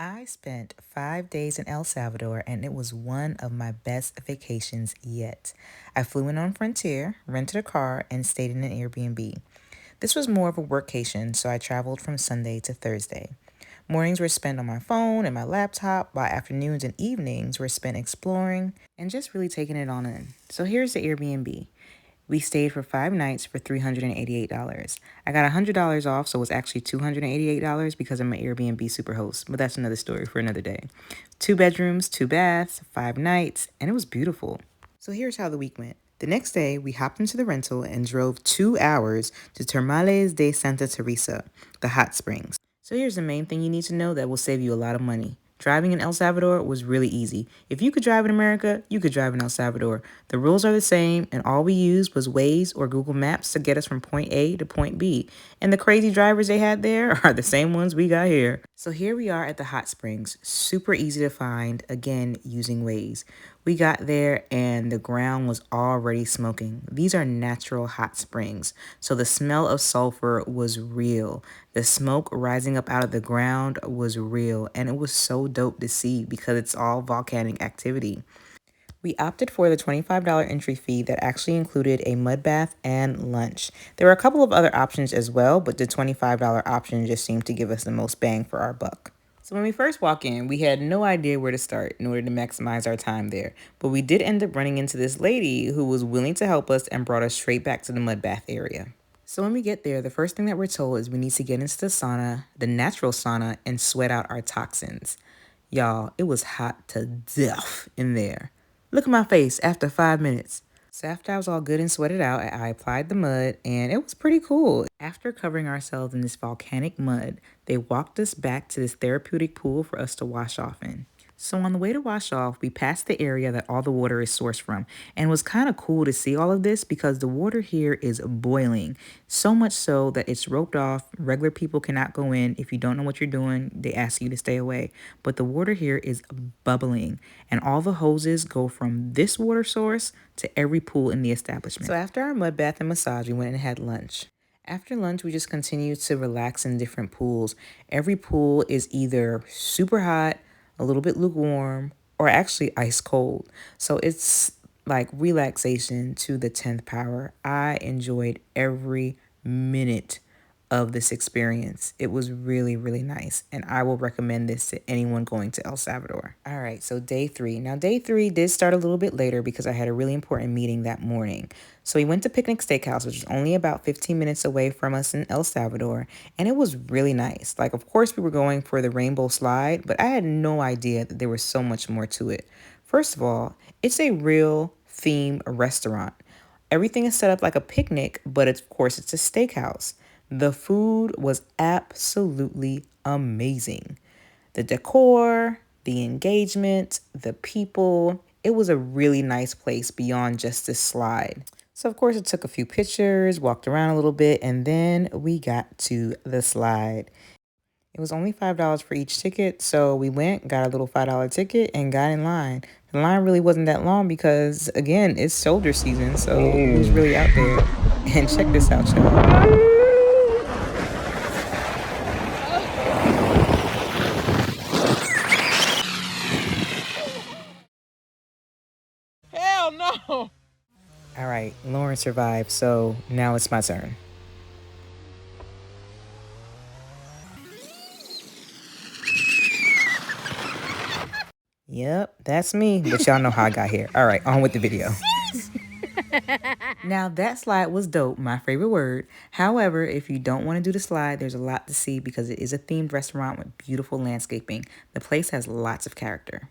I spent 5 days in El Salvador and it was one of my best vacations yet. I flew in on Frontier, rented a car, and stayed in an Airbnb. This was more of a workcation, so I traveled from Sunday to Thursday. Mornings were spent on my phone and my laptop, while afternoons and evenings were spent exploring and just really taking it on in. So here's the Airbnb. We stayed for 5 nights for $388. I got $100 off, so it was actually $288 because I'm an Airbnb superhost, but that's another story for another day. 2 bedrooms, 2 baths, 5 nights, and it was beautiful. So here's how the week went. The next day, we hopped into the rental and drove 2 hours to Termales de Santa Teresa, the hot springs. So here's the main thing you need to know that will save you a lot of money. Driving in El Salvador was really easy. If you could drive in America, you could drive in El Salvador. The rules are the same, and all we used was Waze or Google Maps to get us from point A to point B. And the crazy drivers they had there are the same ones we got here. So here we are at the hot springs. Super easy to find, again, using Waze. We got there and the ground was already smoking. These are natural hot springs, so the smell of sulfur was real. The smoke rising up out of the ground was real, and it was so dope to see because it's all volcanic activity. We opted for the $25 entry fee that actually included a mud bath and lunch. There were a couple of other options as well, but the $25 option just seemed to give us the most bang for our buck. So when we first walked in, we had no idea where to start in order to maximize our time there. But we did end up running into this lady who was willing to help us and brought us straight back to the mud bath area. So when we get there, the first thing that we're told is we need to get into the sauna, the natural sauna, and sweat out our toxins. Y'all, it was hot to death in there. Look at my face after 5 minutes. So after I was all good and sweated out, I applied the mud and it was pretty cool. After covering ourselves in this volcanic mud, they walked us back to this therapeutic pool for us to wash off in. So on the way to wash off, we passed the area that all the water is sourced from. And it was kind of cool to see all of this because the water here is boiling. So much so that it's roped off. Regular people cannot go in. If you don't know what you're doing, they ask you to stay away. But the water here is bubbling. And all the hoses go from this water source to every pool in the establishment. So after our mud bath and massage, we went and had lunch. After lunch, we just continued to relax in different pools. Every pool is either super hot, a little bit lukewarm, or actually ice cold. So it's like relaxation to the 10th power. I enjoyed every minute of this experience. It was really, really nice. And I will recommend this to anyone going to El Salvador. All right, so day 3. Now, day 3 did start a little bit later because I had a really important meeting that morning. So we went to Picnic Steakhouse, which is only about 15 minutes away from us in El Salvador. And it was really nice. Like, of course, we were going for the rainbow slide, but I had no idea that there was so much more to it. First of all, it's a real theme restaurant. Everything is set up like a picnic, but of course, it's a steakhouse. The food was absolutely amazing. The decor, the engagement, the people, it was a really nice place beyond just this slide. So of course, it took a few pictures, walked around a little bit, and then we got to the slide. It was only $5 for each ticket, so we went, got a little $5 ticket, and got in line. The line really wasn't that long because, again, it's shoulder season, so it was really out there. And check this out, y'all. Hell no! All right, Lauren survived, so now it's my turn. Yep, that's me, but y'all know how I got here. All right, on with the video. Now, that slide was dope, my favorite word. However, if you don't want to do the slide, there's a lot to see because it is a themed restaurant with beautiful landscaping. The place has lots of character.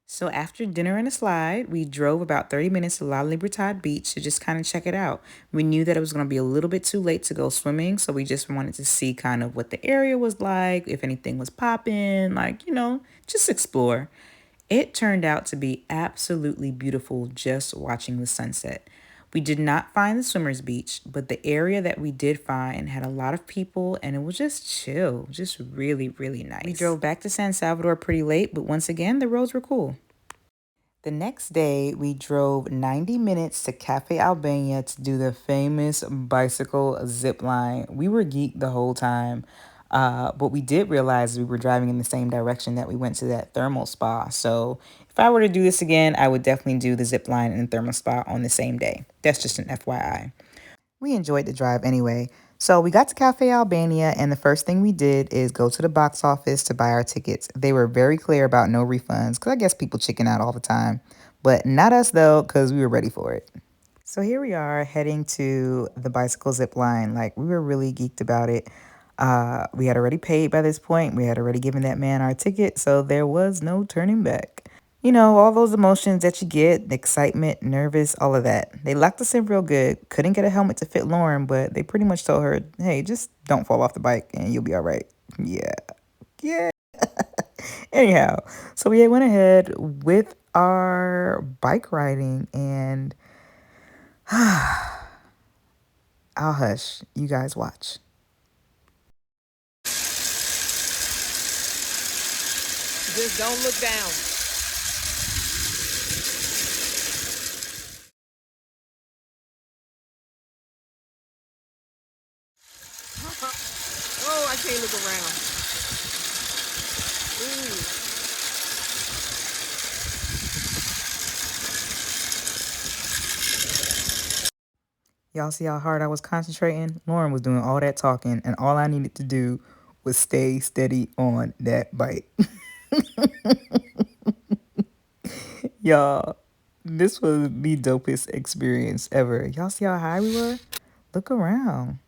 So after dinner and a slide, we drove about 30 minutes to La Libertad Beach to just kind of check it out. We knew that it was going to be a little bit too late to go swimming, so we just wanted to see kind of what the area was like, if anything was popping, like, just explore. It turned out to be absolutely beautiful just watching the sunset. We did not find the swimmers beach, but the area that we did find had a lot of people and it was just chill, just really, really nice. We drove back to San Salvador pretty late, but once again, the roads were cool. The next day, we drove 90 minutes to Cafe Albania to do the famous bicycle zip line. We were geeked the whole time. But we did realize we were driving in the same direction that we went to that thermal spa. So if I were to do this again, I would definitely do the zip line and thermal spa on the same day. That's just an FYI. We enjoyed the drive anyway. So we got to Cafe Albania, and the first thing we did is go to the box office to buy our tickets. They were very clear about no refunds, because I guess people chicken out all the time. But not us, though, because we were ready for it. So here we are heading to the bicycle zip line. Like, we were really geeked about it. We had already paid by this point. We had already given that man our ticket, so there was no turning back. You know, all those emotions that you get, excitement, nervous, all of that. They locked us in real good. Couldn't get a helmet to fit Lauren, but they pretty much told her, hey, just don't fall off the bike and you'll be all right. Yeah. Yeah. Anyhow, so we went ahead with our bike riding, and I'll hush. You guys watch. Just don't look down. Oh, I can't look around. Ooh. Y'all see how hard I was concentrating? Lauren was doing all that talking, and all I needed to do was stay steady on that bike. Y'all, this was the dopest experience ever. Y'all see how high we were? Look around.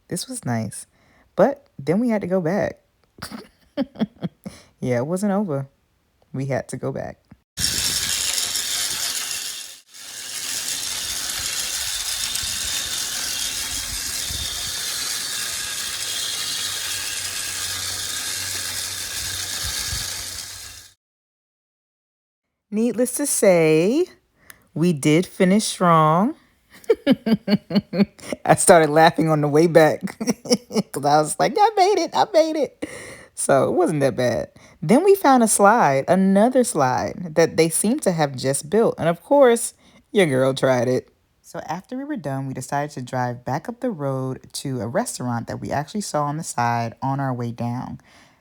This was nice. But then we had to go back. Yeah, it wasn't over. We had to go back. Needless to say, we did finish strong. I started laughing on the way back because I was like, I made it, I made it. So it wasn't that bad. Then we found a slide, another slide that they seem to have just built. And of course, your girl tried it. So after we were done, we decided to drive back up the road to a restaurant that we actually saw on the side on our way down.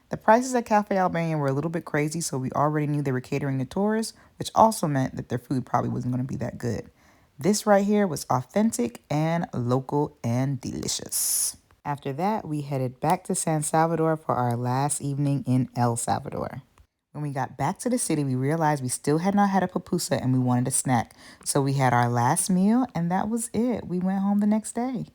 The prices at Cafe Albania were a little bit crazy, so we already knew they were catering to tourists, which also meant that their food probably wasn't going to be that good. This right here was authentic and local and delicious. After that, we headed back to San Salvador for our last evening in El Salvador. When we got back to the city, we realized we still had not had a pupusa and we wanted a snack. So we had our last meal and that was it. We went home the next day.